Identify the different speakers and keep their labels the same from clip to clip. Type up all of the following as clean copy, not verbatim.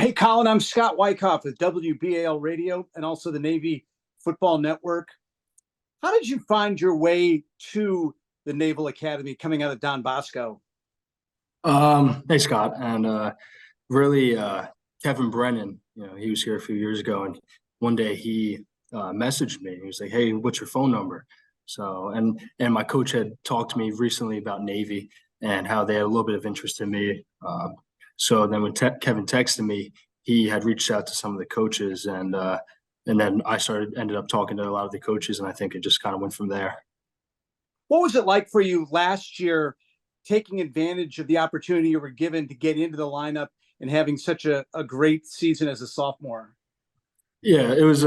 Speaker 1: Hey, Colin, I'm Scott Wyckoff with WBAL Radio and also the Navy Football Network. How did you find your way to the Naval Academy coming out of Don Bosco?
Speaker 2: Hey Scott, and really Kevin Brennan, he was here a few years ago, and one day he messaged me. He was like, "Hey, what's your phone number?" So, and my coach had talked to me recently about Navy and how they had a little bit of interest in me. So then when Kevin texted me, he had reached out to some of the coaches, and then I ended up talking to a lot of the coaches, and I think it just kind of went from there.
Speaker 1: What was it like for you last year, taking advantage of the opportunity you were given to get into the lineup and having such a great season as a sophomore?
Speaker 2: Yeah, it was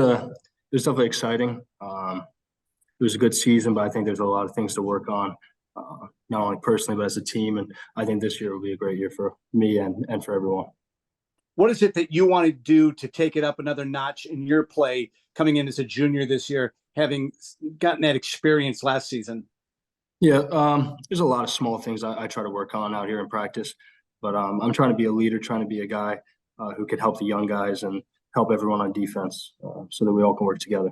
Speaker 2: definitely exciting. It was a good season, but I think there's a lot of things to work on, not only personally but as a team. And I think this year will be a great year for me and for everyone.
Speaker 1: What is it that you want to do to take it up another notch in your play coming in as a junior this year, having gotten that experience last season?
Speaker 2: Yeah, there's a lot of small things I try to work on out here in practice, but I'm trying to be a leader, trying to be a guy who can help the young guys and help everyone on defense so that we all can work together.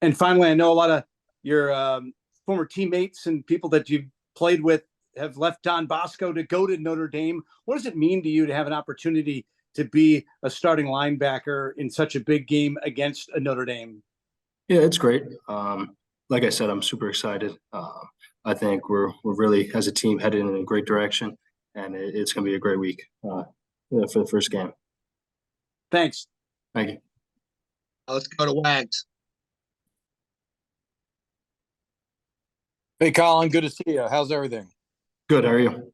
Speaker 1: And finally, I know a lot of your former teammates and people that you've played with have left Don Bosco to go to Notre Dame. What does it mean to you to have an opportunity to be a starting linebacker in such a big game against a Notre Dame?
Speaker 2: Yeah, it's great. Like I said, I'm super excited. I think we're really, as a team, headed in a great direction, and it's going to be a great week for the first game.
Speaker 1: Thanks.
Speaker 2: Thank you.
Speaker 3: Let's go to Wags.
Speaker 4: Hey, Colin, good to see you. How's everything?
Speaker 2: Good. How are you?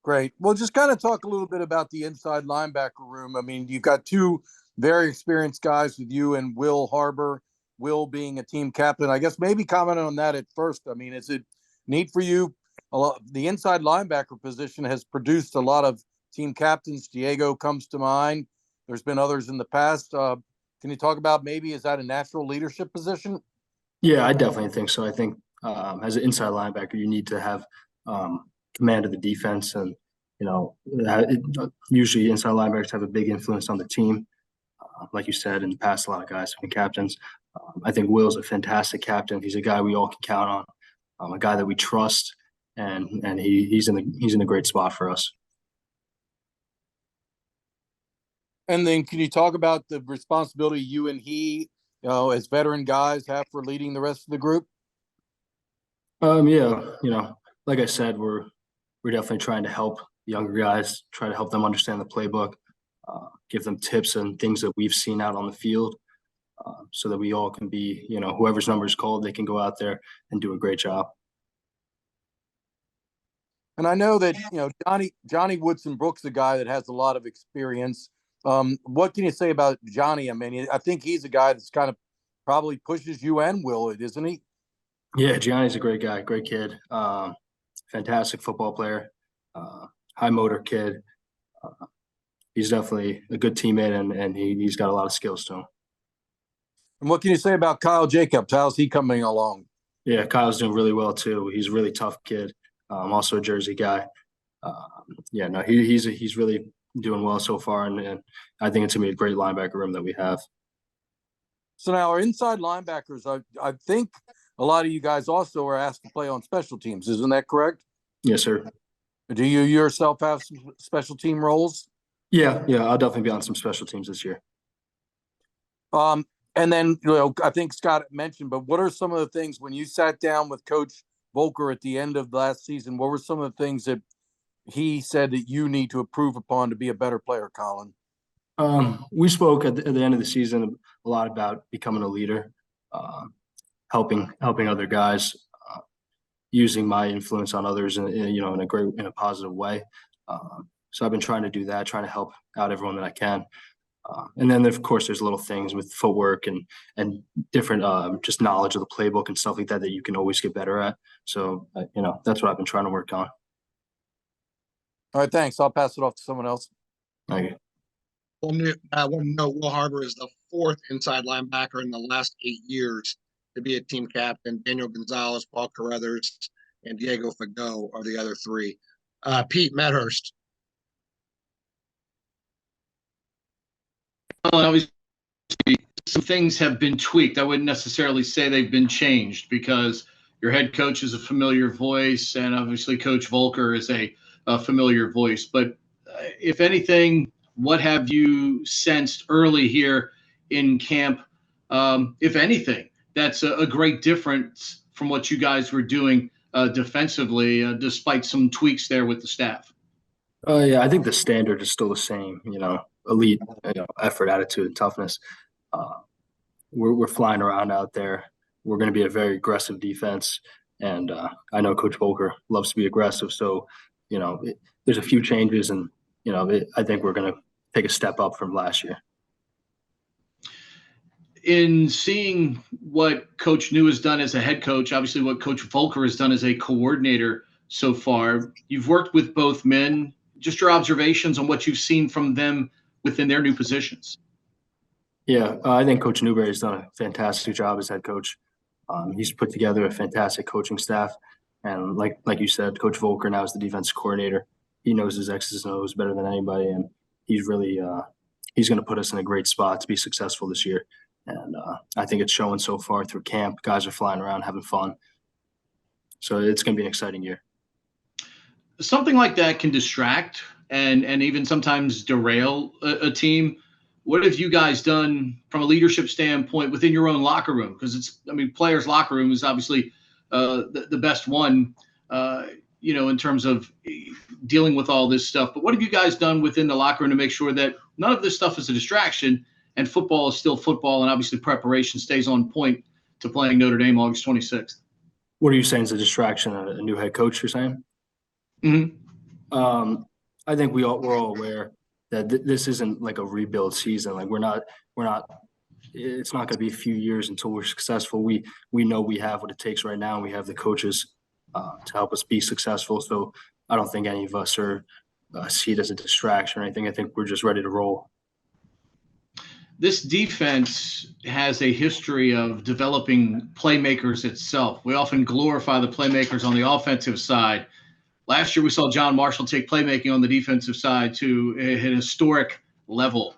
Speaker 4: Great. Well, just kind of talk a little bit about the inside linebacker room. I mean, you've got two very experienced guys with you and Will Harbor, Will being a team captain. I guess maybe comment on that at first. I mean, is it neat for you? The inside linebacker position has produced a lot of team captains. Diego comes to mind. There's been others in the past. Can you talk about maybe is that a natural leadership position?
Speaker 2: Yeah, I definitely think so. I think as an inside linebacker, you need to have command of the defense, and usually inside linebackers have a big influence on the team. Like you said, in the past, a lot of guys have been captains. I think Will's a fantastic captain. He's a guy we all can count on, a guy that we trust, and he's in a great spot for us.
Speaker 4: And then can you talk about the responsibility you and he, as veteran guys have for leading the rest of the group?
Speaker 2: Yeah, like I said, we're definitely trying to help younger guys, try to help them understand the playbook, give them tips and things that we've seen out on the field, so that we all can be, whoever's number is called, they can go out there and do a great job.
Speaker 4: And I know that, Johnny Woodson Brooks, a guy that has a lot of experience. What can you say about Johnny? I mean, I think he's a guy that's kind of probably pushes you and Will, isn't he?
Speaker 2: Yeah, Johnny's a great guy, great kid, fantastic football player, high motor kid. He's definitely a good teammate, and he's got a lot of skills to him.
Speaker 4: And what can you say about Kyle Jacobs? How's he coming along?
Speaker 2: Yeah, Kyle's doing really well too. He's a really tough kid. Also a Jersey guy. He's really doing well so far, and I think it's gonna be a great linebacker room that we have.
Speaker 4: So now our inside linebackers, I think a lot of you guys also are asked to play on special teams. Isn't that correct?
Speaker 2: Yes, sir.
Speaker 4: Do you yourself have some special team roles?
Speaker 2: Yeah, I'll definitely be on some special teams this year.
Speaker 4: And then, I think Scott mentioned, but what are some of the things when you sat down with Coach Volker at the end of last season, what were some of the things that he said that you need to improve upon to be a better player, Colin?
Speaker 2: We spoke at the end of the season a lot about becoming a leader, helping other guys, using my influence on others in a positive way. So I've been trying to do that, trying to help out everyone that I can. And then, of course, there's little things with footwork and different just knowledge of the playbook and stuff like that you can always get better at. So, that's what I've been trying to work on.
Speaker 4: All right, thanks. I'll pass it off to someone else.
Speaker 2: Thank you.
Speaker 3: I want to know Will Harbor is the fourth inside linebacker in the last 8 years to be a team captain. Daniel Gonzalez, Paul Carruthers, and Diego Fago are the other three. Pete Medhurst.
Speaker 5: obviously, some things have been tweaked. I wouldn't necessarily say they've been changed because your head coach is a familiar voice, and obviously Coach Volker is a familiar voice. But if anything, what have you sensed early here in camp? If anything, that's a great difference from what you guys were doing defensively, despite some tweaks there with the staff.
Speaker 2: Yeah, I think the standard is still the same. Elite, effort, attitude, and toughness. We're flying around out there. We're going to be a very aggressive defense, and I know Coach Volker loves to be aggressive. So, there's a few changes, and I think we're going to take a step up from last year.
Speaker 5: In seeing what Coach New has done as a head coach, obviously what Coach Volker has done as a coordinator so far, you've worked with both men. Just your observations on what you've seen from them within their new positions.
Speaker 2: Yeah, I think Coach Newberry has done a fantastic job as head coach. He's put together a fantastic coaching staff. And like you said, Coach Volker now is the defense coordinator. He knows his X's and O's better than anybody. And he's really he's going to put us in a great spot to be successful this year. And I think it's showing so far through camp. Guys are flying around, having fun. So it's going to be an exciting year.
Speaker 5: Something like that can distract and even sometimes derail a team. What have you guys done from a leadership standpoint within your own locker room? Because players' locker room is obviously the best one, in terms of dealing with all this stuff. But what have you guys done within the locker room to make sure that none of this stuff is a distraction and football is still football, and obviously preparation stays on point to playing Notre Dame August 26th?
Speaker 2: What are you saying is a distraction? A new head coach, you're saying?
Speaker 5: Mm-hmm.
Speaker 2: I think we're all aware that this isn't like a rebuild season. Like we're not. It's not going to be a few years until we're successful. We know we have what it takes right now, and we have the coaches to help us be successful. So I don't think any of us see it as a distraction or anything. I think we're just ready to roll.
Speaker 5: This defense has a history of developing playmakers itself. We often glorify the playmakers on the offensive side. Last year, we saw John Marshall take playmaking on the defensive side to a historic level.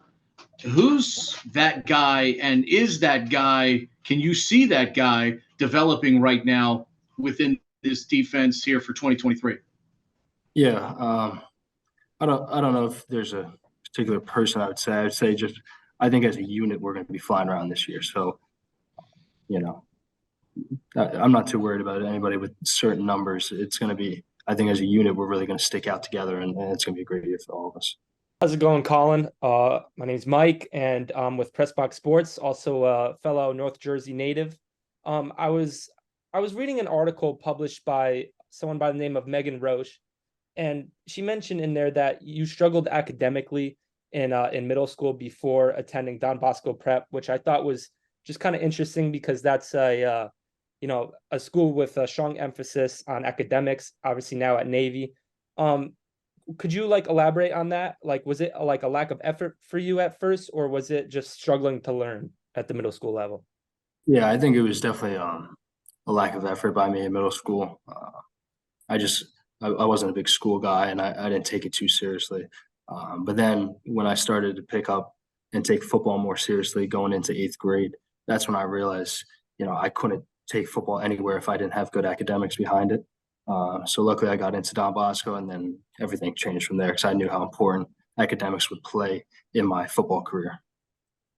Speaker 5: Who's that guy, and is that guy, can you see that guy developing right now within this defense here for 2023?
Speaker 2: Yeah. I don't know if there's a particular person I would say. I would say just I think as a unit, we're going to be flying around this year. So, I'm not too worried about anybody with certain numbers. It's going to be, I think as a unit, we're really going to stick out together, and it's going to be a great year for all of us.
Speaker 6: How's it going, Colin? My name's Mike, and I'm with Pressbox Sports, also a fellow North Jersey native. I was reading an article published by someone by the name of Megan Roche, and she mentioned in there that you struggled academically in middle school before attending Don Bosco Prep, which I thought was just kind of interesting because that's a school with a strong emphasis on academics, obviously now at Navy. Could you elaborate on that? Was it a lack of effort for you at first, or was it just struggling to learn at the middle school level?
Speaker 2: Yeah, I think it was definitely a lack of effort by me in middle school. I wasn't a big school guy, and I didn't take it too seriously. But then when I started to pick up and take football more seriously going into 8th grade, that's when I realized, I couldn't take football anywhere if I didn't have good academics behind it. So luckily I got into Don Bosco, and then everything changed from there because I knew how important academics would play in my football career.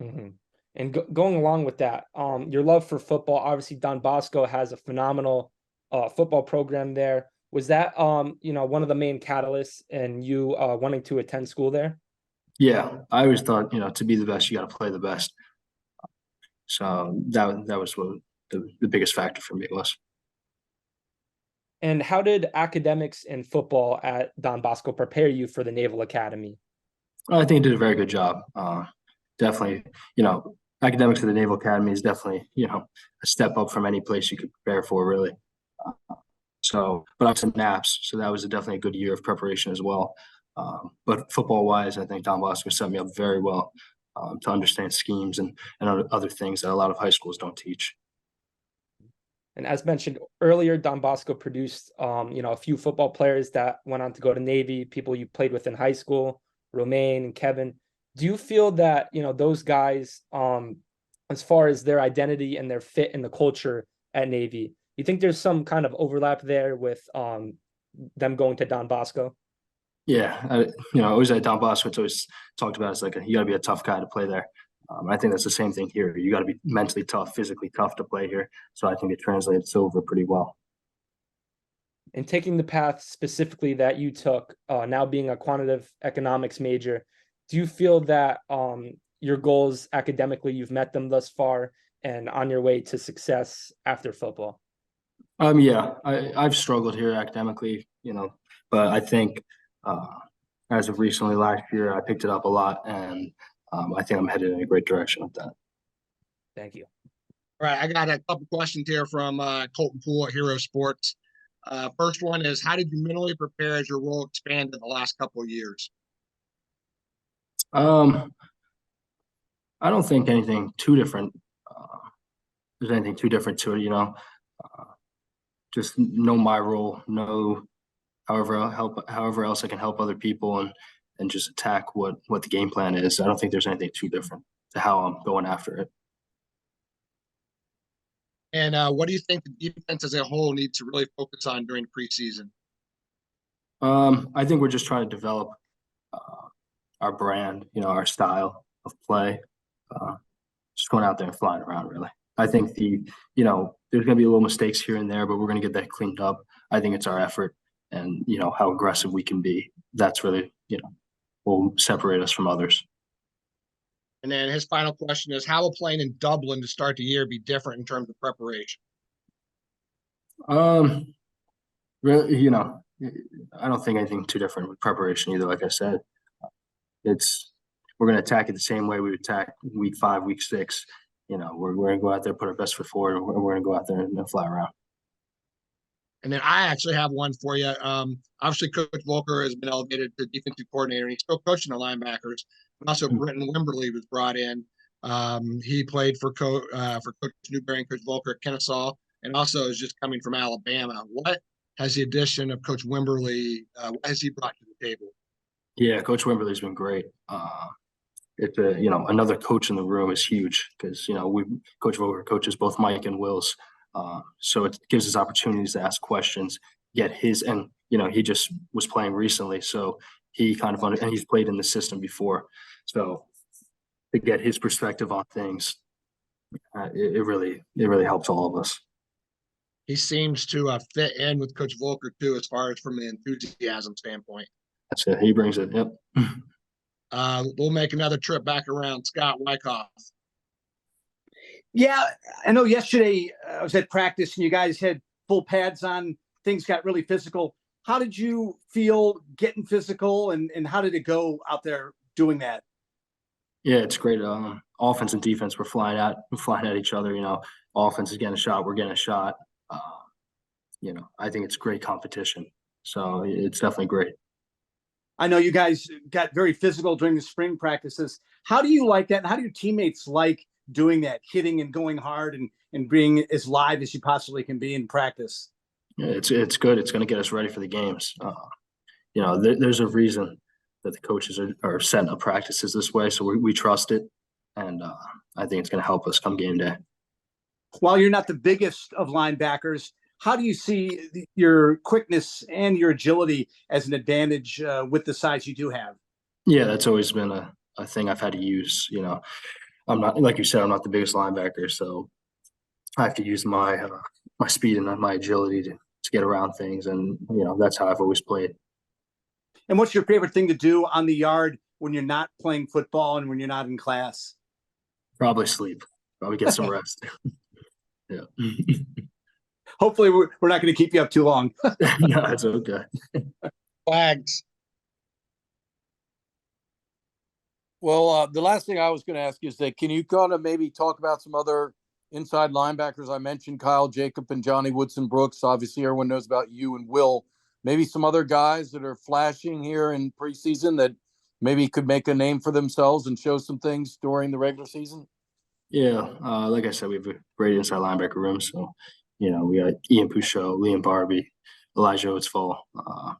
Speaker 6: Mm-hmm. And going along with that, your love for football, obviously Don Bosco has a phenomenal football program there. Was that, one of the main catalysts in you wanting to attend school there?
Speaker 2: Yeah, I always thought, to be the best, you got to play the best. So that was what the biggest factor for me was.
Speaker 6: And how did academics and football at Don Bosco prepare you for the Naval Academy?
Speaker 2: I think it did a very good job. Definitely, academics at the Naval Academy is definitely, a step up from any place you could prepare for, really. But I was in NAPS, so that was definitely a good year of preparation as well. But football-wise, I think Don Bosco set me up very well to understand schemes and other things that a lot of high schools don't teach.
Speaker 6: And as mentioned earlier, Don Bosco produced, a few football players that went on to go to Navy, people you played with in high school, Romaine and Kevin. Do you feel that, those guys, as far as their identity and their fit in the culture at Navy, you think there's some kind of overlap there with them going to Don Bosco?
Speaker 2: Yeah, always at Don Bosco, it's always talked about as like you got to be a tough guy to play there. I think that's the same thing here. You got to be mentally tough, physically tough to play here. So I think it translates over pretty well.
Speaker 6: And taking the path specifically that you took, now being a quantitative economics major, do you feel that your goals academically, you've met them thus far and on your way to success after football?
Speaker 2: Yeah, I've struggled here academically, but I think as of recently last year, I picked it up a lot, and I think I'm headed in a great direction with that.
Speaker 6: Thank you.
Speaker 3: All right, I got a couple questions here from Colton Poole at Hero Sports. First one is, how did you mentally prepare as your role expanded in the last couple of years?
Speaker 2: I don't think anything too different. There's anything too different to it, just know my role, know however else I can help other people and just attack what the game plan is. I don't think there's anything too different to how I'm going after it.
Speaker 3: And what do you think the defense as a whole needs to really focus on during preseason?
Speaker 2: I think we're just trying to develop our brand, our style of play. Just going out there and flying around, really. I think there's going to be a little mistakes here and there, but we're going to get that cleaned up. I think it's our effort and, how aggressive we can be. That's really, will separate us from others.
Speaker 3: And then his final question is, how will playing in Dublin to start the year be different in terms of preparation?
Speaker 2: Really, I don't think anything too different with preparation either. Like I said, we're going to attack it the same way we would attack week 5, week 6. We're going to go out there, put our best foot forward, and we're going to go out there and fly around.
Speaker 3: And then I actually have one for you. Obviously, Coach Volker has been elevated to defensive coordinator, and he's still coaching the linebackers. And also, Brenton Wimberly was brought in. He played for Coach Newberry and Coach Volker at Kennesaw, and also is just coming from Alabama. What has the addition of Coach Wimberly, what has he brought to the table?
Speaker 2: Yeah, Coach Wimberly's been great. It's another coach in the room is huge because Coach Volker coaches both Mike and Will's. So it gives us opportunities to ask questions, get his, and he just was playing recently, so he kind of and he's played in the system before, so to get his perspective on things, it really helps all of us.
Speaker 3: He seems to fit in with Coach Volker too, as far as from an enthusiasm standpoint.
Speaker 2: That's it. He brings it. Yep.
Speaker 3: We'll make another trip back around. Scott Wyckoff.
Speaker 1: Yeah, I know yesterday I was at practice and you guys had full pads on. Things got really physical. How did you feel getting physical and how did it go out there doing that?
Speaker 2: Yeah, it's great. Offense and defense, we're flying at each other. Offense is getting a shot, we're getting a shot. I think it's great competition. So it's definitely great.
Speaker 1: I know you guys got very physical during the spring practices. How do you like that? And how do your teammates like doing that, hitting and going hard and being as live as you possibly can be in practice?
Speaker 2: Yeah, it's good. It's going to get us ready for the games. There's a reason that the coaches are setting up practices this way. So we trust it. And I think it's going to help us come game day.
Speaker 1: While you're not the biggest of linebackers, how do you see your quickness and your agility as an advantage with the size you do have?
Speaker 2: Yeah, that's always been a thing I've had to use. I'm not, like you said, I'm not the biggest linebacker, so I have to use my speed and my agility to get around things, and that's how I've always played.
Speaker 1: And what's your favorite thing to do on the yard when you're not playing football and when you're not in class?
Speaker 2: Probably sleep. Probably get some rest. Yeah.
Speaker 1: Hopefully we're not going to keep you up too long.
Speaker 2: No, it's okay.
Speaker 3: Flags.
Speaker 4: Well, the last thing I was going to ask you is that can you kind of maybe talk about some other inside linebackers? I mentioned Kyle Jacob and Johnny Woodson Brooks. Obviously, everyone knows about you and Will. Maybe some other guys that are flashing here in preseason that maybe could make a name for themselves and show some things during the regular season?
Speaker 2: Yeah, like I said, we have a great inside linebacker room. So, we got Ian Pouchot, Liam Barbie, Elijah Oatsfall,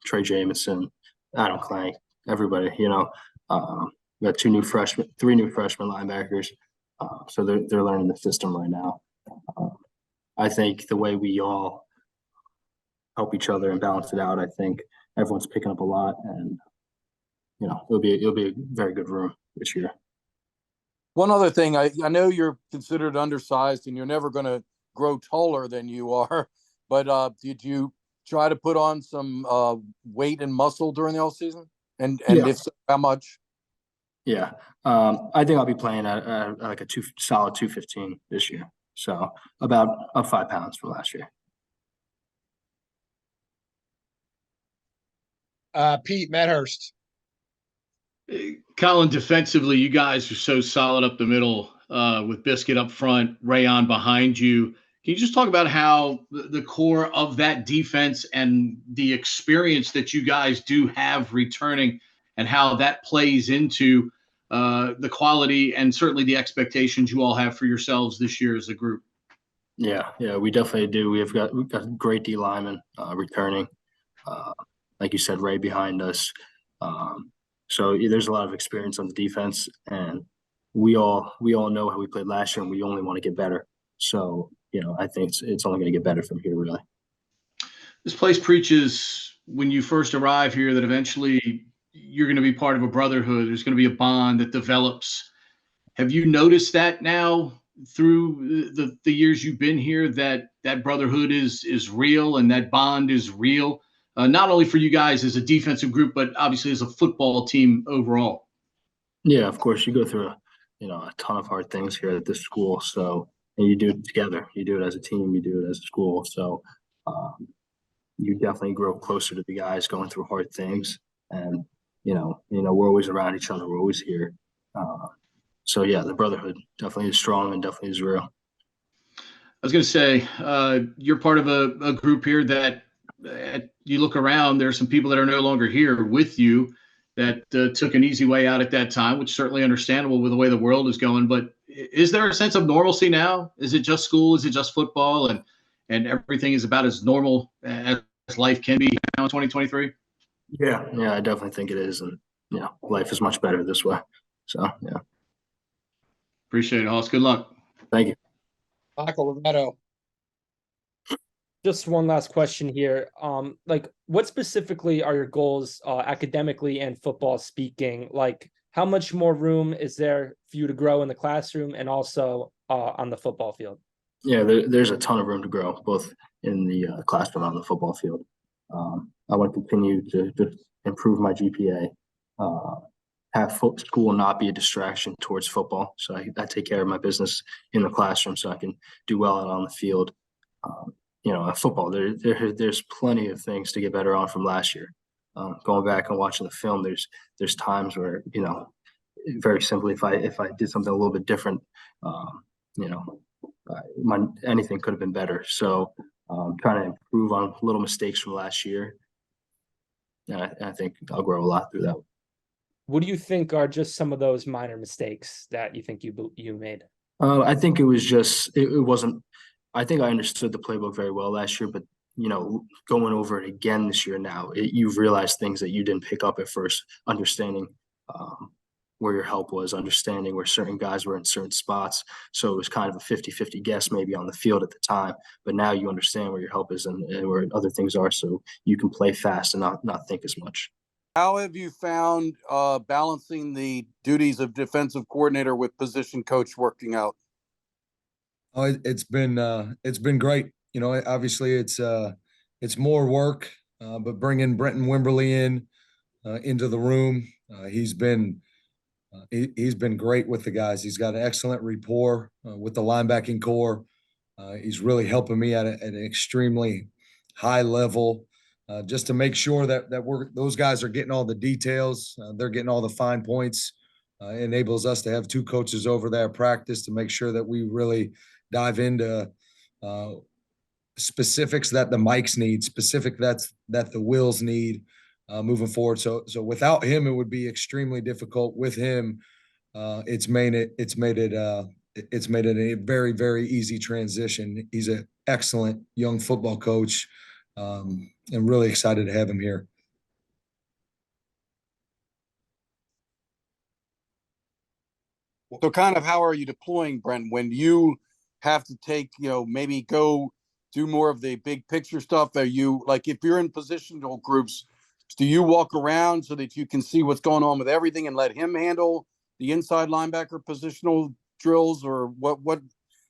Speaker 2: Trey Jamison, Adam Clank, everybody, We got three new freshman linebackers. So they're learning the system right now. I think the way we all help each other and balance it out, I think everyone's picking up a lot, and it'll be a very good room this year.
Speaker 4: One other thing, I know you're considered undersized and you're never going to grow taller than you are, but did you try to put on some weight and muscle during the offseason? And if so, how much?
Speaker 2: Yeah. I think I'll be playing at like a solid 215 this year. So about up 5 pounds from last year.
Speaker 3: Pete Medhurst.
Speaker 5: Colin, defensively, you guys are so solid up the middle with Biscuit up front, Rayon behind you. Can you just talk about how the core of that defense and the experience that you guys do have returning and how that plays into the quality and certainly the expectations you all have for yourselves this year as a group?
Speaker 2: Yeah, we definitely do. We've got great D linemen returning. Like you said, Ray behind us. So there's a lot of experience on the defense, and we all know how we played last year, and we only want to get better. So I think it's only going to get better from here, really.
Speaker 5: This place preaches when you first arrive here that eventually you're going to be part of a brotherhood. There's going to be a bond that develops. Have you noticed that now through the years you've been here, that brotherhood is real and that bond is real, not only for you guys as a defensive group, but obviously as a football team overall?
Speaker 2: Yeah, of course. You go through a ton of hard things here at this school. So, and you do it together. You do it as a team. You do it as a school. So you definitely grow closer to the guys going through hard things. And, we're always around each other. We're always here. So, yeah, the brotherhood definitely is strong and definitely is real.
Speaker 5: I was going to say, you're part of a group here that you look around, there are some people that are no longer here with you that took an easy way out at that time, which is certainly understandable with the way the world is going. But is there a sense of normalcy now? Is it just school? Is it just football? And everything is about as normal as life can be now in 2023?
Speaker 2: Yeah, I definitely think it is. And, life is much better this way. So, yeah.
Speaker 5: Appreciate it, Hoss. Good luck.
Speaker 2: Thank you.
Speaker 3: Michael Rivetto.
Speaker 6: Just one last question here. What specifically are your goals academically and football speaking? Like, how much more room is there for you to grow in the classroom and also on the football field?
Speaker 2: Yeah, there's a ton of room to grow, both in the classroom and on the football field. I want to continue to just improve my GPA, have school not be a distraction towards football. So I take care of my business in the classroom so I can do well out on the field. Football, there's plenty of things to get better on from last year. Going back and watching the film, there's times where, very simply, if I did something a little bit different, anything could have been better. So trying to improve on little mistakes from last year. And I think I'll grow a lot through that.
Speaker 6: What do you think are just some of those minor mistakes that you think you made?
Speaker 2: I think it was just it wasn't. I think I understood the playbook very well last year, but going over it again this year now, you've realized things that you didn't pick up at first. Understanding where your help was, understanding where certain guys were in certain spots. So it was kind of a 50-50 guess maybe on the field at the time. But now you understand where your help is and where other things are, so you can play fast and not think as much.
Speaker 4: How have you found balancing the duties of defensive coordinator with position coach working out?
Speaker 7: Oh, it's been great. Obviously it's more work, but bringing Brenton Wimberly into the room, he's been great with the guys. He's got an excellent rapport with the linebacking core. He's really helping me at an extremely high level, just to make sure that those guys are getting all the details. They're getting all the fine points. Enables us to have two coaches over there at practice to make sure that we really dive into specifics that the Mikes need, that the Wills need moving forward. So without him, it would be extremely difficult. With him, it's made it a very, very easy transition. He's an excellent young football coach, and really excited to have him here.
Speaker 4: So kind of how are you deploying, Brent, when you have to take, maybe go do more of the big picture stuff? Are you like, if you're in positional groups, do you walk around so that you can see what's going on with everything and let him handle the inside linebacker positional drills, or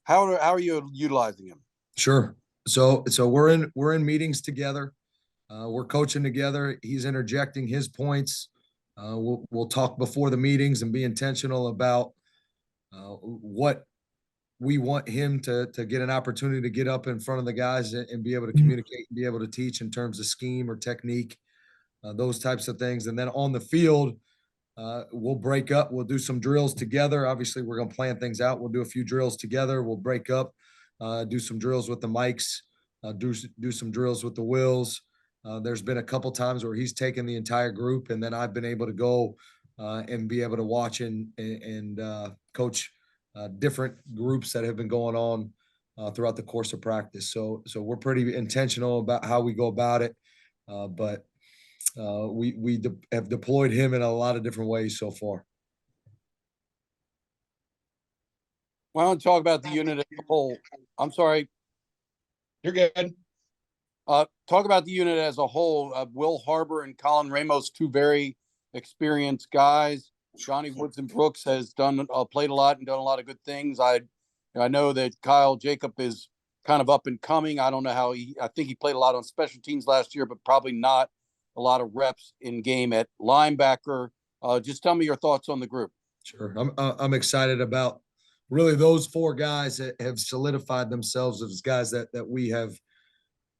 Speaker 4: how are you utilizing him?
Speaker 7: Sure. So we're in meetings together. We're coaching together. He's interjecting his points. We'll talk before the meetings and be intentional about what we want him to get an opportunity to get up in front of the guys and be able to communicate and be able to teach in terms of scheme or technique, those types of things. And then on the field, we'll break up. We'll do some drills together. Obviously, we're going to plan things out. We'll do a few drills together. We'll break up, do some drills with the Mikes, do some drills with the Wills. There's been a couple times where he's taken the entire group, and then I've been able to go and be able to watch and coach different groups that have been going on throughout the course of practice. So we're pretty intentional about how we go about it, but we have deployed him in a lot of different ways so far.
Speaker 4: Why don't you talk about the unit as a whole? I'm sorry.
Speaker 3: You're good.
Speaker 4: Talk about the unit as a whole. Will Harbor and Colin Ramos, two very experienced guys. Johnny Woodson Brooks has played a lot and done a lot of good things. I know that Kyle Jacob is kind of up and coming. I don't know how I think he played a lot on special teams last year, but probably not a lot of reps in game at linebacker. Just tell me your thoughts on the group.
Speaker 7: Sure. I'm excited about really those four guys that have solidified themselves as guys that we have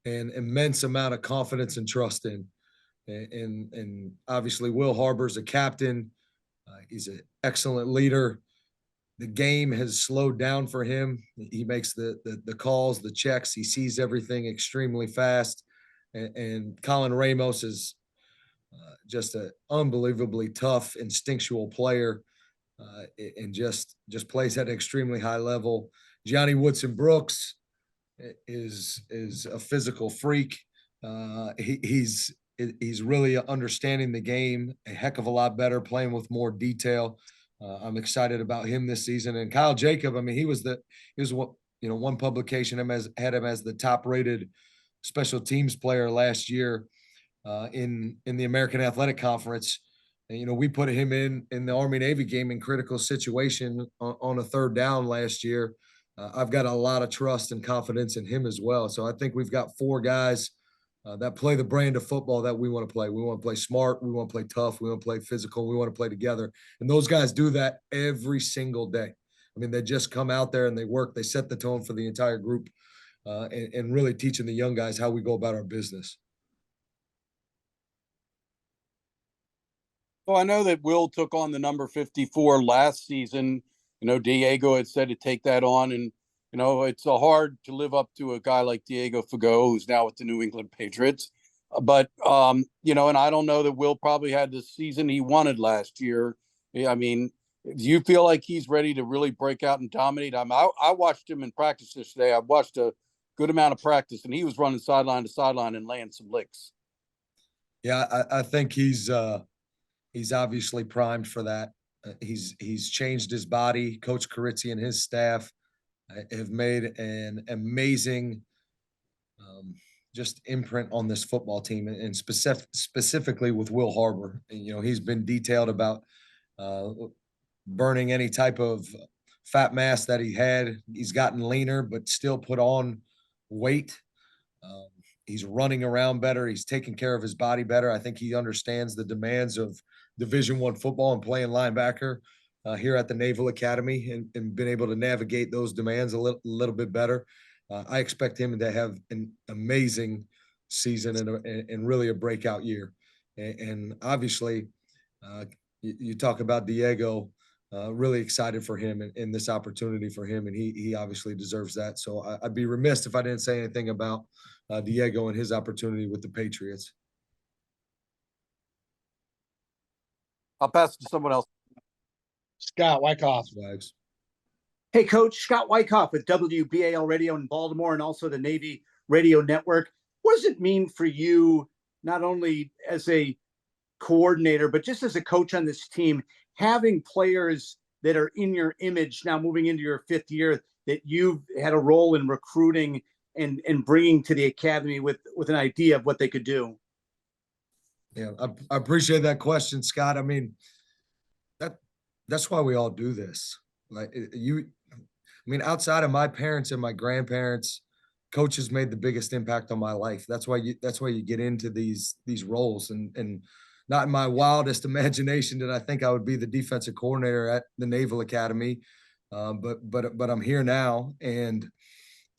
Speaker 7: an immense amount of confidence and trust in. And obviously Will Harbor's a captain. He's an excellent leader. The game has slowed down for him. He makes the calls, the checks. He sees everything extremely fast. And Colin Ramos is just an unbelievably tough, instinctual player, and just plays at an extremely high level. Johnny Woodson Brooks is a physical freak. He's really understanding the game a heck of a lot better, playing with more detail. I'm excited about him this season. And Kyle Jacob, I mean, he was what, one publication had him as the top rated special teams player last year in the American Athletic Conference. And, we put him in the Army Navy game in critical situation on a third down last year. I've got a lot of trust and confidence in him as well. So I think we've got four guys that play the brand of football that we want to play. We want to play smart. We want to play tough. We want to play physical. We want to play together. And those guys do that every single day. I mean, they just come out there and they work. They set the tone for the entire group and really teaching the young guys how we go about our business.
Speaker 4: Well, I know that Will took on the number 54 last season. Diego had said to take that on, and it's hard to live up to a guy like Diego Fago, who's now with the New England Patriots. But and I don't know that Will probably had the season he wanted last year. I mean, do you feel like he's ready to really break out and dominate? I watched him in practice yesterday. I watched a good amount of practice, and he was running sideline to sideline and laying some licks.
Speaker 7: Yeah, I think he's obviously primed for that. He's changed his body. Coach Carizzi and his staff have made an amazing just imprint on this football team, and specifically with Will Harbor. He's been detailed about burning any type of fat mass that he had. He's gotten leaner, but still put on weight. He's running around better. He's taking care of his body better. I think he understands the demands of Division I football and playing linebacker here at the Naval Academy, and been able to navigate those demands a little bit better. I expect him to have an amazing season and really a breakout year. And obviously, you talk about Diego, really excited for him and this opportunity for him, and he obviously deserves that. So I'd be remiss if I didn't say anything about Diego and his opportunity with the Patriots.
Speaker 4: I'll pass it to someone else.
Speaker 3: Scott Wyckoff.
Speaker 7: Wags.
Speaker 1: Hey, Coach, Scott Wyckoff with WBAL Radio in Baltimore and also the Navy Radio Network. What does it mean for you, not only as a coordinator, but just as a coach on this team, having players that are in your image now moving into your 5th year that you've had a role in recruiting and bringing to the academy with an idea of what they could do?
Speaker 7: Yeah, I appreciate that question, Scott. I mean, that's why we all do this. Like outside of my parents and my grandparents, coaches made the biggest impact on my life. That's why you get into these roles, and not in my wildest imagination did I think I would be the defensive coordinator at the Naval Academy. But I'm here now, and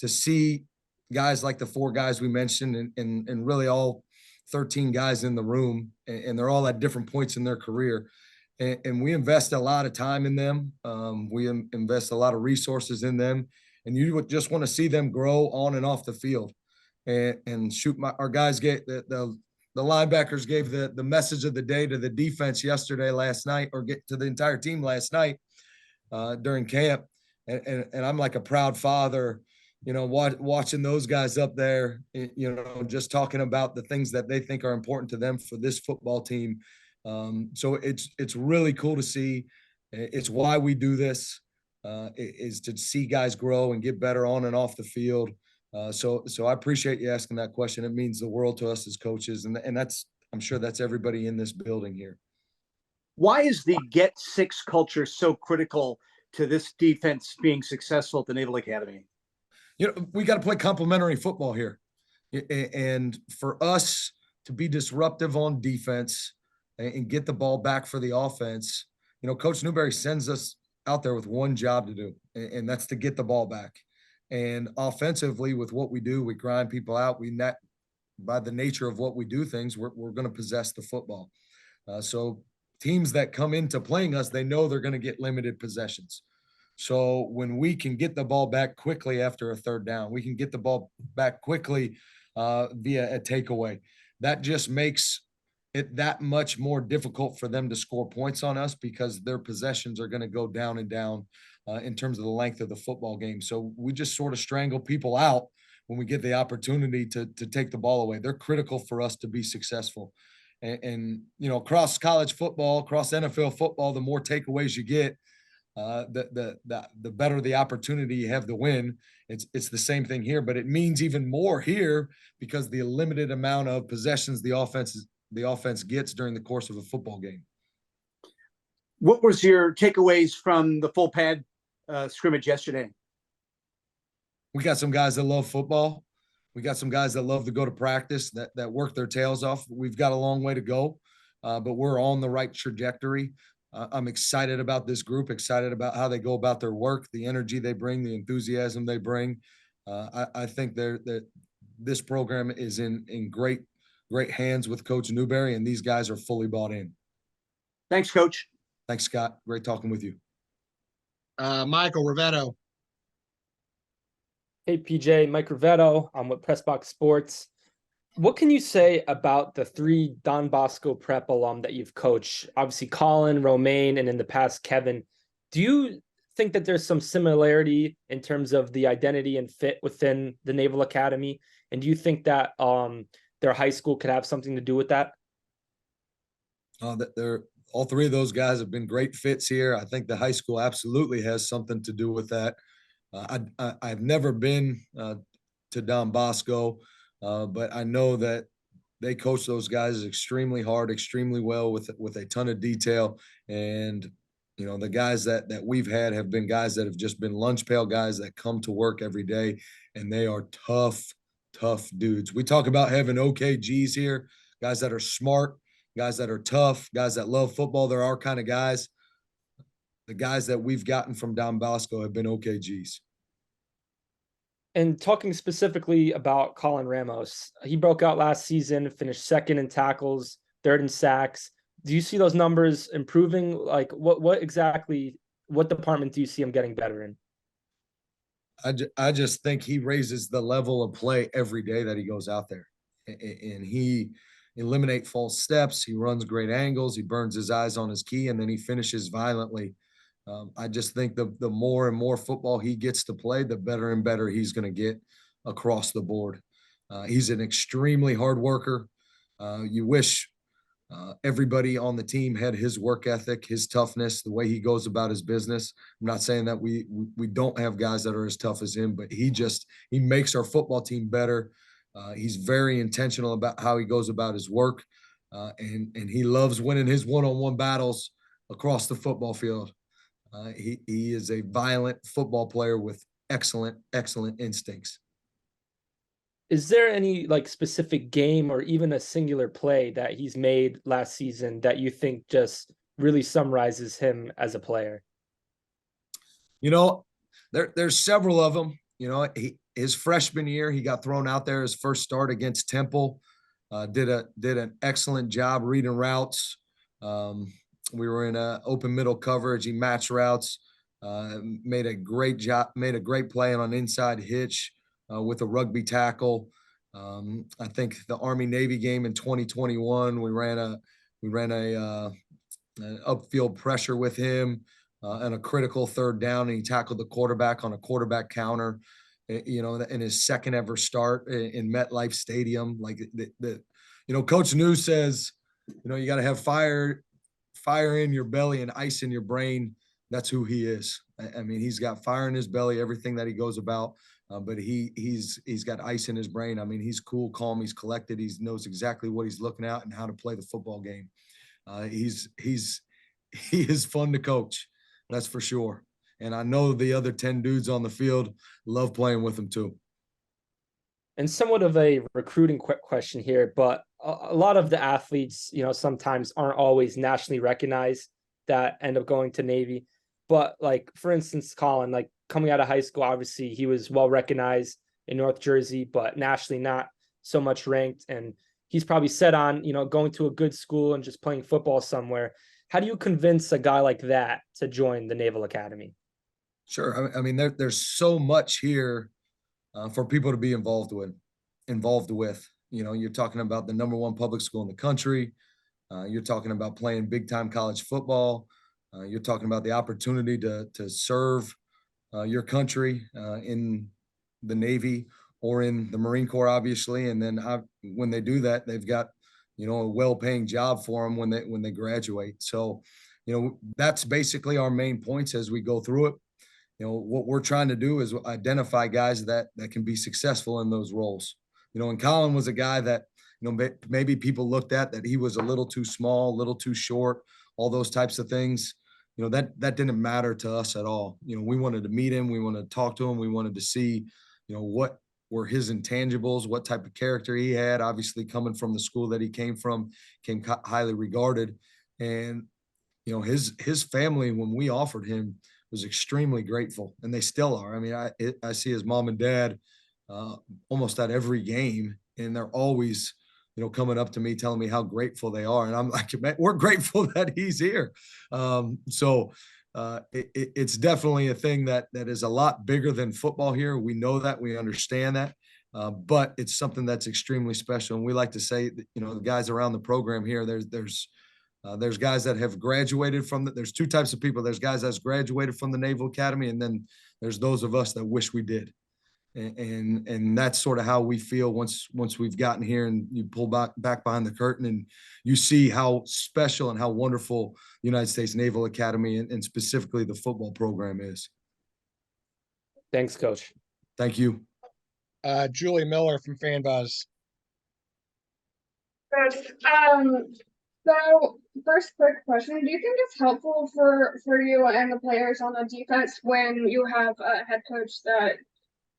Speaker 7: to see guys like the 4 guys we mentioned and really all 13 guys in the room, and they're all at different points in their career. And we invest a lot of time in them. We invest a lot of resources in them, and you would just want to see them grow on and off the field. And shoot, our guys get the linebackers gave the message of the day to the defense last night, or get to the entire team last night during camp. And I'm like a proud father, watching those guys up there, just talking about the things that they think are important to them for this football team. So it's really cool to see. It's why we do this, is to see guys grow and get better on and off the field. So I appreciate you asking that question. It means the world to us as coaches, and I'm sure that's everybody in this building here.
Speaker 1: Why is the Get Six culture so critical to this defense being successful at the Naval Academy?
Speaker 7: We got to play complementary football here, and for us to be disruptive on defense and get the ball back for the offense, Coach Newberry sends us out there with one job to do, and that's to get the ball back. And offensively, with what we do, we grind people out. By the nature of what we do things, we're going to possess the football. So teams that come into playing us, they know they're going to get limited possessions. So when we can get the ball back quickly after a 3rd down, we can get the ball back quickly via a takeaway. That just makes it that much more difficult for them to score points on us, because their possessions are going to go down and down in terms of the length of the football game. So we just sort of strangle people out when we get the opportunity to take the ball away. They're critical for us to be successful. And across college football, across NFL football, the more takeaways you get, the better the opportunity you have to win. It's the same thing here, but it means even more here because the limited amount of possessions the offense gets during the course of a football game.
Speaker 1: What was your takeaways from the full pad scrimmage yesterday?
Speaker 7: We got some guys that love football. We got some guys that love to go to practice, that work their tails off. We've got a long way to go, but we're on the right trajectory. I'm excited about this group, excited about how they go about their work, the energy they bring, the enthusiasm they bring. I think that this program is in great hands with Coach Newberry, and these guys are fully bought in.
Speaker 1: Thanks, Coach.
Speaker 7: Thanks, Scott. Great talking with you.
Speaker 3: Michael Rivetto.
Speaker 6: Hey, PJ, Mike Rivetto. I'm with Pressbox Sports. What can you say about the 3 Don Bosco prep alum that you've coached? Obviously, Colin, Romaine, and in the past, Kevin. Do you think that there's some similarity in terms of the identity and fit within the Naval Academy? And do you think that their high school could have something to do with that?
Speaker 7: All 3 of those guys have been great fits here. I think the high school absolutely has something to do with that. I've never been to Don Bosco, but I know that they coach those guys extremely hard, extremely well with a ton of detail. And, the guys that we've had have been guys that have just been lunch pail guys that come to work every day, and they are tough dudes. We talk about having OKGs here, guys that are smart, guys that are tough, guys that love football. They're our kind of guys. The guys that we've gotten from Don Bosco have been OKGs.
Speaker 6: And talking specifically about Colin Ramos, he broke out last season, finished 2nd in tackles, 3rd in sacks. Do you see those numbers improving? Like what department do you see him getting better in?
Speaker 7: I just think he raises the level of play every day that he goes out there, and he eliminates false steps. He runs great angles. He burns his eyes on his key, and then he finishes violently. I just think the more and more football he gets to play, the better and better he's going to get across the board. He's an extremely hard worker. You wish Everybody on the team had his work ethic, his toughness, the way he goes about his business. I'm not saying that we don't have guys that are as tough as him, but he makes our football team better. He's very intentional about how he goes about his work, and he loves winning his one-on-one battles across the football field. He is a violent football player with excellent instincts.
Speaker 6: Is there any like specific game or even a singular play that he's made last season that you think just really summarizes him as a player?
Speaker 7: You know, there's several of them. You know, his freshman year, he got thrown out there his first start against Temple. Did an excellent job reading routes. We were in a open middle coverage. He matched routes. Made a great job. Made a great play on an inside hitch with a rugby tackle. I think the Army-Navy game in 2021, we ran an upfield pressure with him and a critical third down, and he tackled the quarterback on a quarterback counter. You know, in his second ever start in MetLife Stadium. Like Coach New says, you got to have fire in your belly and ice in your brain. That's who he is. I mean, he's got fire in his belly, everything that he goes about, but he's got ice in his brain. I mean, he's cool, calm, he's collected. He knows exactly what he's looking at and how to play the football game. He is fun to coach. That's for sure. And I know the other 10 dudes on the field love playing with him too.
Speaker 6: And somewhat of a recruiting question here, but a lot of the athletes, sometimes aren't always nationally recognized that end up going to Navy. But like, for instance, Colin, like coming out of high school, obviously he was well recognized in North Jersey, but nationally not so much ranked. And he's probably set on, going to a good school and just playing football somewhere. How do you convince a guy like that to join the Naval Academy?
Speaker 7: Sure. I mean, there's so much here for people to be involved with. You're talking about the #1 public school in the country. You're talking about playing big time college football. You're talking about the opportunity to serve your country in the Navy or in the Marine Corps, obviously. And then when they do that, they've got, a well-paying job for them when they graduate. So, that's basically our main points as we go through it. What we're trying to do is identify guys that can be successful in those roles. And Colin was a guy that, maybe people looked at that he was a little too small, a little too short, all those types of things. That didn't matter to us at all. We wanted to meet him. We wanted to talk to him. We wanted to see, what were his intangibles, what type of character he had, obviously coming from the school that he came from, highly regarded. And, his family, when we offered him, was extremely grateful, and they still are. I mean, I see his mom and dad almost at every game, and they're always, coming up to me, telling me how grateful they are. And I'm like, man, we're grateful that he's here. It's definitely a thing that is a lot bigger than football here. We know that, we understand that, but it's something that's extremely special. And we like to say that, the guys around the program here, there's guys that have graduated from there's two types of people. There's guys that's graduated from the Naval Academy, and then there's those of us that wish we did. And that's sort of how we feel once we've gotten here and you pull back behind the curtain and you see how special and how wonderful the United States Naval Academy and specifically the football program is.
Speaker 6: Thanks, Coach.
Speaker 7: Thank you.
Speaker 3: Julie Miller from FanBuzz.
Speaker 8: So first quick question, do you think it's helpful for you and the players on the defense when you have a head coach that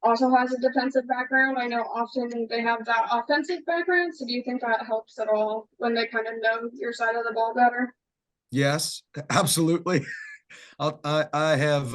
Speaker 8: also has a defensive background? I know often they have that offensive background, so do you think that helps at all when they kind of know your side of the ball better?
Speaker 7: Yes, absolutely. I have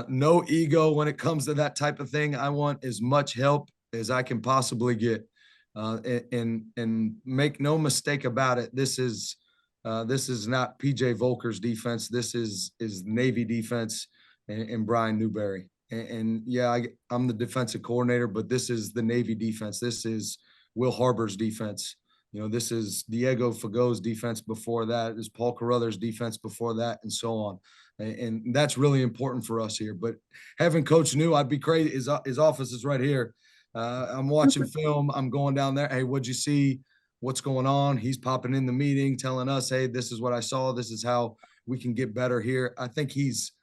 Speaker 7: no ego when it comes to that type of thing. I want as much help as I can possibly get. And make no mistake about it. This is not PJ Volker's defense. This is Navy defense and Brian Newberry. And yeah, I'm the defensive coordinator, but this is the Navy defense. This is Will Harbor's defense. This is Diego Fago's defense before that. This is Paul Carruthers' defense before that, and so on. And that's really important for us here. But having Coach New, I'd be crazy. His office is right here. I'm watching film. I'm going down there. Hey, what'd you see what's going on. He's popping in the meeting, telling us, hey, this is what I saw. This is how we can get better here. I think he's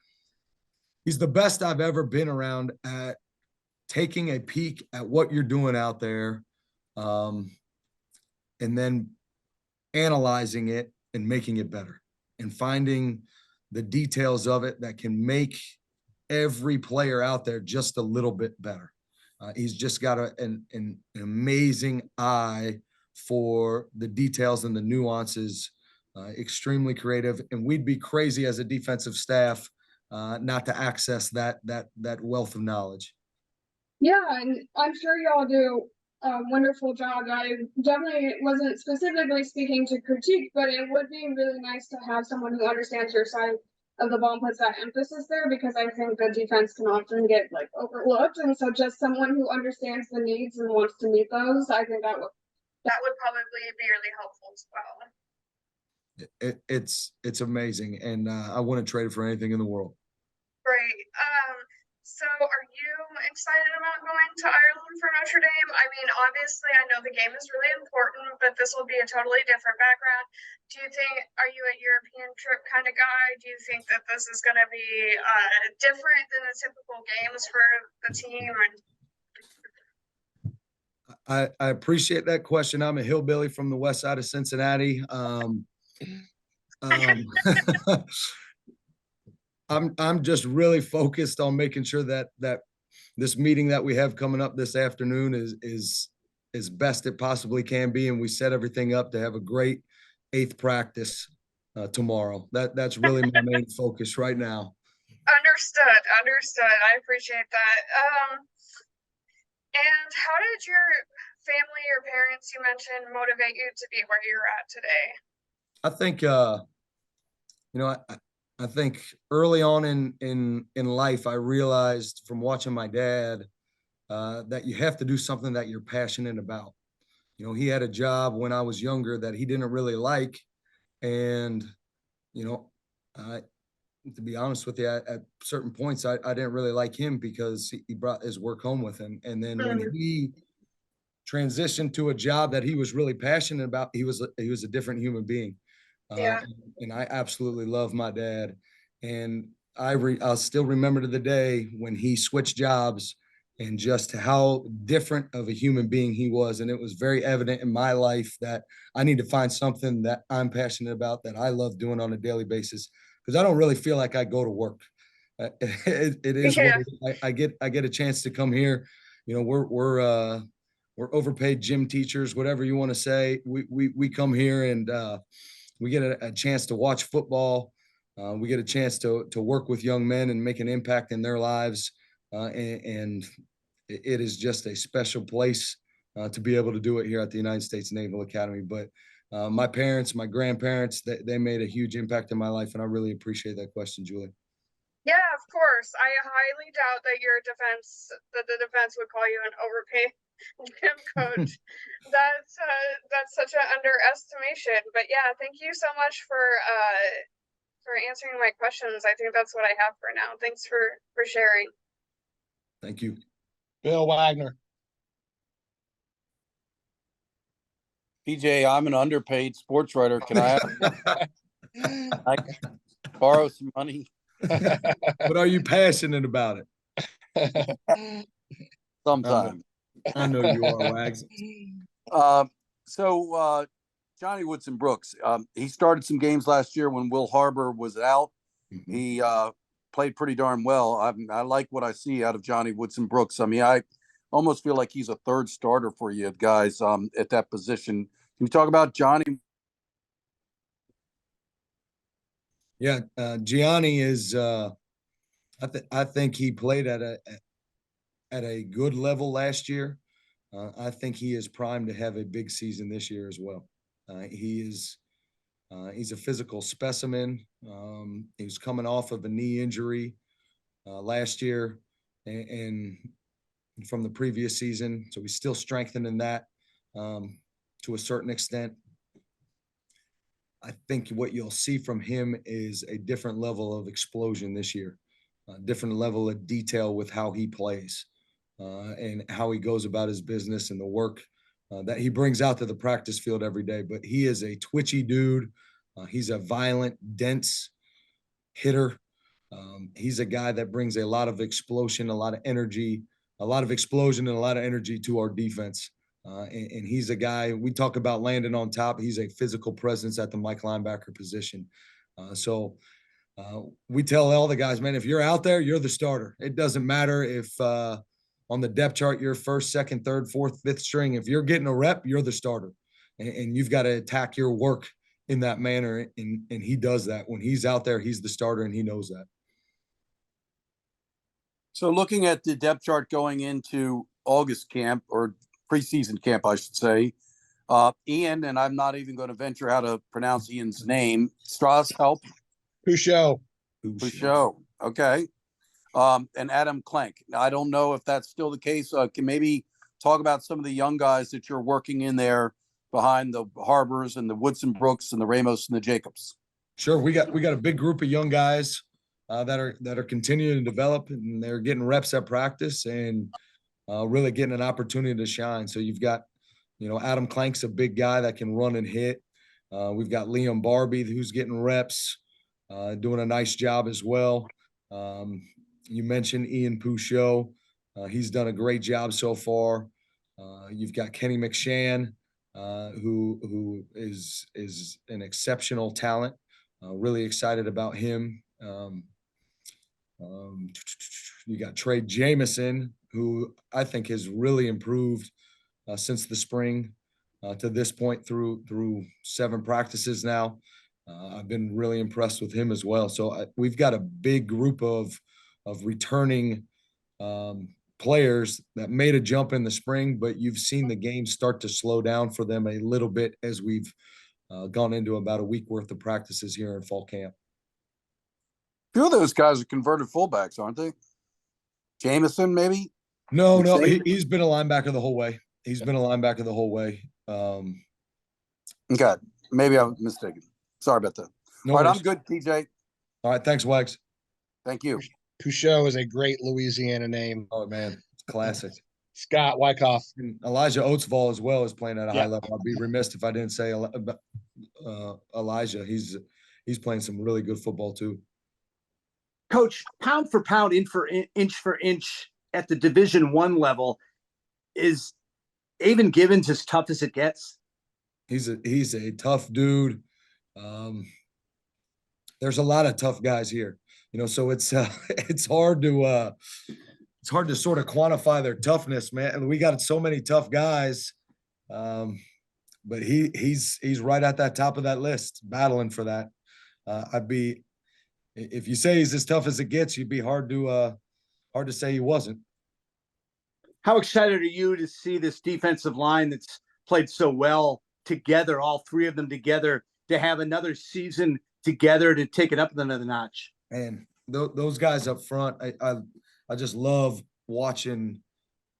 Speaker 7: the best I've ever been around at taking a peek at what you're doing out there, and then analyzing it and making it better and finding the details of it that can make every player out there just a little bit better. He's just got an amazing eye for the details and the nuances, extremely creative. And we'd be crazy as a defensive staff not to access that wealth of knowledge.
Speaker 8: Yeah, and I'm sure y'all do a wonderful job. I definitely wasn't specifically speaking to critique, but it would be really nice to have someone who understands your side of the ball and puts that emphasis there, because I think the defense can often get like overlooked. And so just someone who understands the needs and wants to meet those, I think that would probably be really helpful as well.
Speaker 7: It's amazing, and I wouldn't trade it for anything in the world.
Speaker 8: Great. So are you excited about going to Ireland for Notre Dame? I mean, obviously, I know the game is really important, but this will be a totally different background. Are you a European trip kind of guy? Do you think that this is going to be different than the typical games for the team?
Speaker 7: I appreciate that question. I'm a hillbilly from the west side of Cincinnati. I'm just really focused on making sure that this meeting that we have coming up this afternoon is as best it possibly can be, and we set everything up to have a great 8th practice tomorrow. That's really my main focus right now.
Speaker 8: Understood. I appreciate that. And how did your family or parents you mentioned motivate you to be where you're at today?
Speaker 7: I think I think early on in life, I realized from watching my dad that you have to do something that you're passionate about. You know, he had a job when I was younger that he didn't really like. And, to be honest with you, at certain points, I didn't really like him because he brought his work home with him. And then when he transitioned to a job that he was really passionate about, he was a different human being. And I absolutely love my dad. And I'll still remember to the day when he switched jobs and just how different of a human being he was. And it was very evident in my life that I need to find something that I'm passionate about, that I love doing on a daily basis, because I don't really feel like I go to work. It is what I get a chance to come here. You know, we're overpaid gym teachers, whatever you want to say. We come here and we get a chance to watch football. We get a chance to work with young men and make an impact in their lives. And it is just a special place to be able to do it here at the United States Naval Academy. But my parents, my grandparents, they made a huge impact in my life, and I really appreciate that question, Julie.
Speaker 8: Yeah, of course. I highly doubt that the defense would call you an overpaid gym coach. That's such an underestimation. But yeah, thank you so much for answering my questions. I think that's what I have for now. Thanks for sharing.
Speaker 7: Thank you.
Speaker 3: Bill Wagner.
Speaker 9: PJ, I'm an underpaid sports writer. Can I borrow some money?
Speaker 7: But are you passionate about
Speaker 9: it? Sometimes.
Speaker 7: I know you are, Wags.
Speaker 9: So Johnny Woodson Brooks, he started some games last year when Will Harbor was out. Mm-hmm. He played pretty darn well. I like what I see out of Johnny Woodson Brooks. I mean, I almost feel like he's a third starter for you guys at that position. Can we talk about Johnny?
Speaker 7: Yeah, Gianni is. I think he played at a good level last year. I think he is primed to have a big season this year as well. He's a physical specimen. He was coming off of a knee injury last year and from the previous season, so he's still strengthening that to a certain extent. I think what you'll see from him is a different level of explosion this year, a different level of detail with how he plays and how he goes about his business and the work that he brings out to the practice field every day. But he is a twitchy dude. He's a violent, dense hitter. He's a guy that brings a lot of explosion, a lot of energy, a lot of explosion and a lot of energy to our defense. And he's a guy, we talk about landing on top. He's a physical presence at the Mike linebacker position. So we tell all the guys, man, if you're out there, you're the starter. It doesn't matter if on the depth chart, you're first, second, third, fourth, fifth string. If you're getting a rep, you're the starter. And you've got to attack your work in that manner. And he does that. When he's out there, he's the starter, and he knows that.
Speaker 9: So looking at the depth chart going into August camp, or preseason camp, I should say, Ian, and I'm not even going to venture how to pronounce Ian's name. Strauss, help.
Speaker 3: Pusho.
Speaker 9: Okay. And Adam Klenk. Now, I don't know if that's still the case. Can maybe talk about some of the young guys that you're working in there behind the Harbors and the Woodson Brooks and the Ramos and the Jacobs.
Speaker 7: Sure. We got a big group of young guys that are continuing to develop, and they're getting reps at practice and really getting an opportunity to shine. So you've got, Adam Klank's a big guy that can run and hit. We've got Liam Barbie, who's getting reps, doing a nice job as well. You mentioned Ian Pusho. He's done a great job so far. You've got Kenny McShann, who is an exceptional talent. Really excited about him. You got Trey Jameson, who I think has really improved since the spring to this point through 7 practices now. I've been really impressed with him as well. So we've got a big group of returning players that made a jump in the spring, but you've seen the game start to slow down for them a little bit as we've gone into about a week worth of practices here in fall camp.
Speaker 9: A few of those guys are converted fullbacks, aren't they? Jameson, maybe?
Speaker 7: No, he's been a linebacker the whole way.
Speaker 9: Okay, maybe I'm mistaken. Sorry about that.
Speaker 7: No
Speaker 9: All right,
Speaker 7: worries.
Speaker 9: I'm good, TJ.
Speaker 7: All right, thanks, Wags.
Speaker 9: Thank you.
Speaker 3: Pusho is a great Louisiana name.
Speaker 7: Oh man, it's classic.
Speaker 3: Scott Wyckoff.
Speaker 7: And Elijah Oatsvall as well is playing at a high
Speaker 3: Yeah.
Speaker 7: level. I'd be remiss if I didn't say Elijah. He's playing some really good football too.
Speaker 1: Coach, pound for pound, inch for inch at the Division I level, is Avon Gibbons as tough as it gets?
Speaker 7: He's a tough dude. There's a lot of tough guys here, so it's hard to sort of quantify their toughness, man. And we got so many tough guys, but he's right at that top of that list, battling for that. If you say he's as tough as it gets, you'd be hard to say he wasn't.
Speaker 1: How excited are you to see this defensive line that's played so well together, all 3 of them together, to have another season together to take it up another notch?
Speaker 7: And those guys up front, I just love watching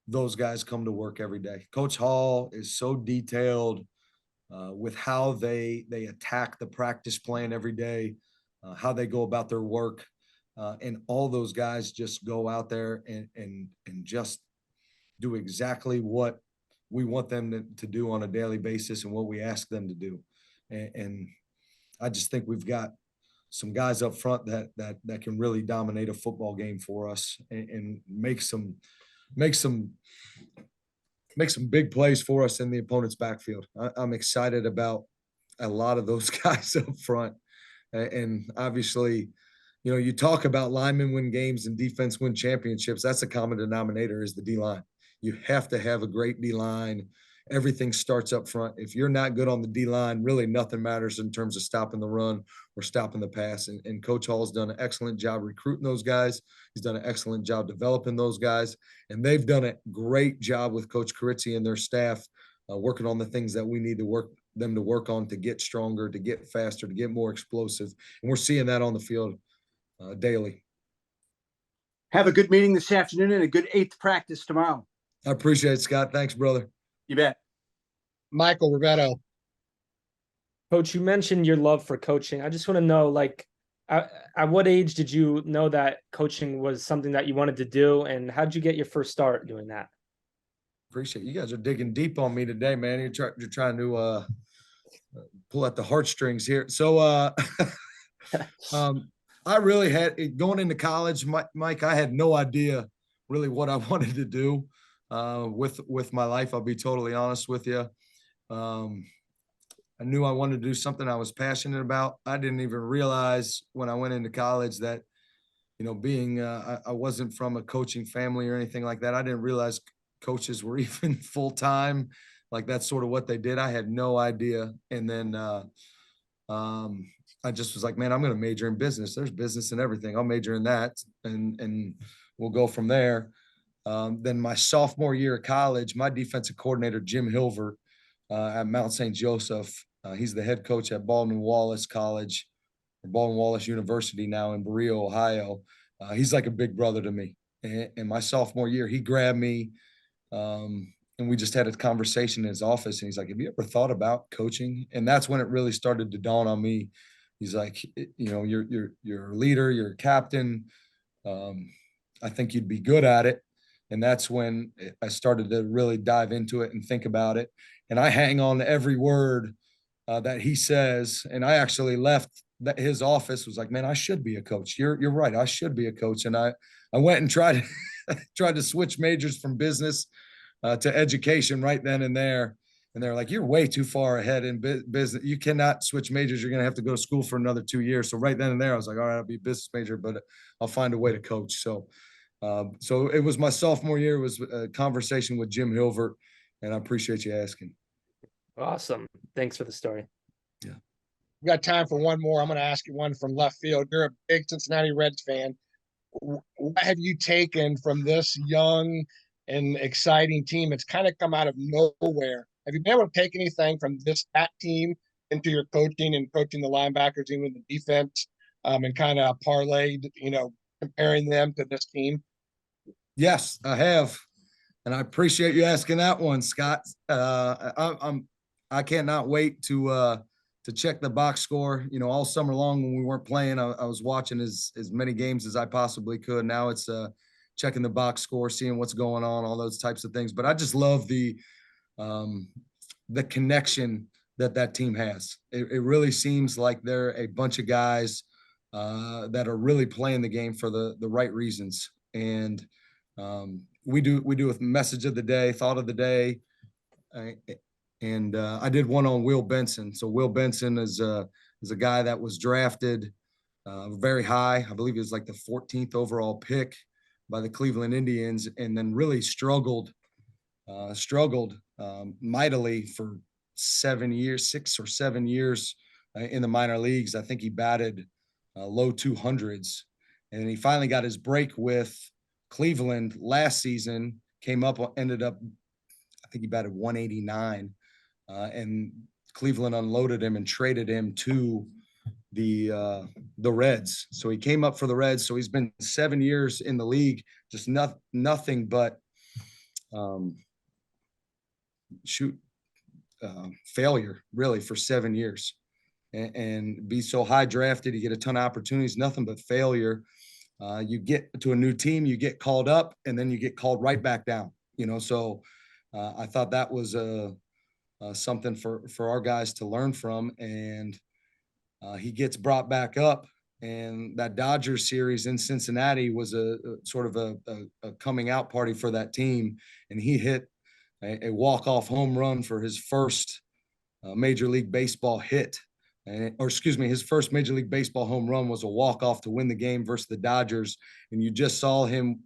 Speaker 7: those guys come to work every day. Coach Hall is so detailed with how they attack the practice plan every day, how they go about their work, and all those guys just go out there and just do exactly what we want them to do on a daily basis and what we ask them to do. And I just think we've got some guys up front that can really dominate a football game for us and make some big plays for us in the opponent's backfield. I'm excited about a lot of those guys up front. And obviously, you talk about linemen win games and defense win championships. That's a common denominator, is the D-line. You have to have a great D-line. Everything starts up front. If you're not good on the D-line, really nothing matters in terms of stopping the run or stopping the pass. And Coach Hall's done an excellent job recruiting those guys. He's done an excellent job developing those guys. And they've done a great job with Coach Carizzi and their staff working on the things that we need to work on to get stronger, to get faster, to get more explosive. And we're seeing that on the field daily.
Speaker 1: Have a good meeting this afternoon and a good 8th practice tomorrow.
Speaker 7: I appreciate it, Scott. Thanks, brother.
Speaker 1: You bet.
Speaker 3: Michael Rivetto.
Speaker 6: Coach, you mentioned your love for coaching. I just want to know, at what age did you know that coaching was something that you wanted to do, and how did you get your first start doing that?
Speaker 7: Appreciate it. You guys are digging deep on me today, man. You're trying to pull at the heartstrings here. So I really had going into college, Mike, I had no idea really what I wanted to do with my life. I'll be totally honest with you. I knew I wanted to do something I was passionate about. I didn't even realize when I went into college that, you know, being I wasn't from a coaching family or anything like that. I didn't realize coaches were even full time. Like that's sort of what they did. I had no idea. And then I just was like, man, I'm going to major in business. There's business in everything. I'll major in that, and we'll go from there. Then my sophomore year of college, my defensive coordinator, Jim Hilver, at Mount St. Joseph, he's the head coach at Baldwin Wallace College, or Baldwin Wallace University now in Berea, Ohio. He's like a big brother to me. And my sophomore year, he grabbed me, and we just had a conversation in his office. And he's like, "Have you ever thought about coaching?" And that's when it really started to dawn on me. He's like, "You know, you're a leader, you're a captain. I think you'd be good at it." And that's when I started to really dive into it and think about it. And I hang on to every word that he says. And I actually left his office, was like, "Man, I should be a coach. You're right. I should be a coach." And I went and tried to switch majors from business to education right then and there. And they're like, "You're way too far ahead in business. You cannot switch majors. You're going to have to go to school for another 2 years." So right then and there, I was like, "All right, I'll be a business major, but I'll find a way to coach." So it was my sophomore year. It was a conversation with Jim Hilvert, and I appreciate you asking.
Speaker 6: Awesome. Thanks for the story.
Speaker 7: Yeah.
Speaker 3: We got time for one more. I'm going to ask you one from left field. You're a big Cincinnati Reds fan. What have you taken from this young and exciting team? It's kind of come out of nowhere. Have you been able to take anything from that team into your coaching and coaching the linebackers, even the defense, and kind of parlayed, comparing them to this team?
Speaker 7: Yes, I have. And I appreciate you asking that one, Scott. I cannot wait to check the box score. All summer long when we weren't playing, I was watching as many games as I possibly could. Now it's checking the box score, seeing what's going on, all those types of things. But I just love the connection that team has. It really seems like they're a bunch of guys that are really playing the game for the right reasons. And we do a message of the day, thought of the day. And I did one on Will Benson. So Will Benson is a guy that was drafted very high. I believe he was like the 14th overall pick by the Cleveland Indians, and then really struggled mightily for 6 or 7 years in the minor leagues. I think he batted low 200s, and he finally got his break with Cleveland last season. Ended up, I think he batted 189. And Cleveland unloaded him and traded him to the Reds. So he came up for the Reds. So he's been 7 years in the league, just nothing but failure really for 7 years, and be so high drafted. You get a ton of opportunities, nothing but failure. You get to a new team, you get called up, and then you get called right back down. So I thought that was something for our guys to learn from. And he gets brought back up, and that Dodgers series in Cincinnati was a sort of a coming out party for that team. And he hit a walk-off home run for his first Major League Baseball hit. His first Major League Baseball home run was a walk-off to win the game versus the Dodgers. And you just saw him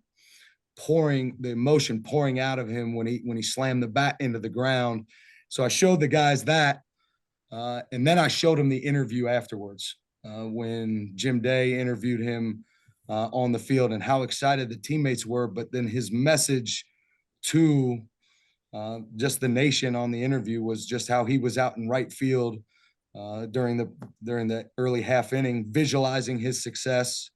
Speaker 7: the emotion pouring out of him when he slammed the bat into the ground. So I showed the guys that, and then I showed him the interview afterwards when Jim Day interviewed him on the field, and how excited the teammates were. But then his message to just the nation on the interview was just how he was out in right field during the early half inning, visualizing his success.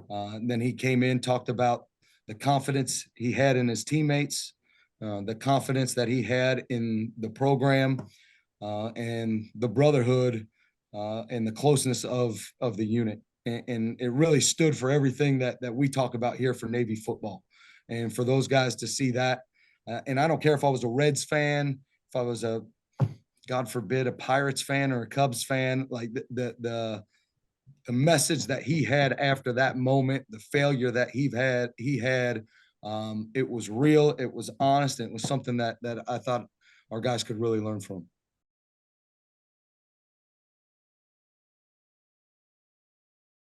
Speaker 7: And then he came in, talked about the confidence he had in his teammates, the confidence that he had in the program, and the brotherhood and the closeness of the unit. And it really stood for everything that we talk about here for Navy football. And for those guys to see that And I don't care if I was a Reds fan, if I was a, God forbid, a Pirates fan or a Cubs fan, like the message that he had after that moment, the failure that he had, it was real, it was honest, and it was something that I thought our guys could really learn from.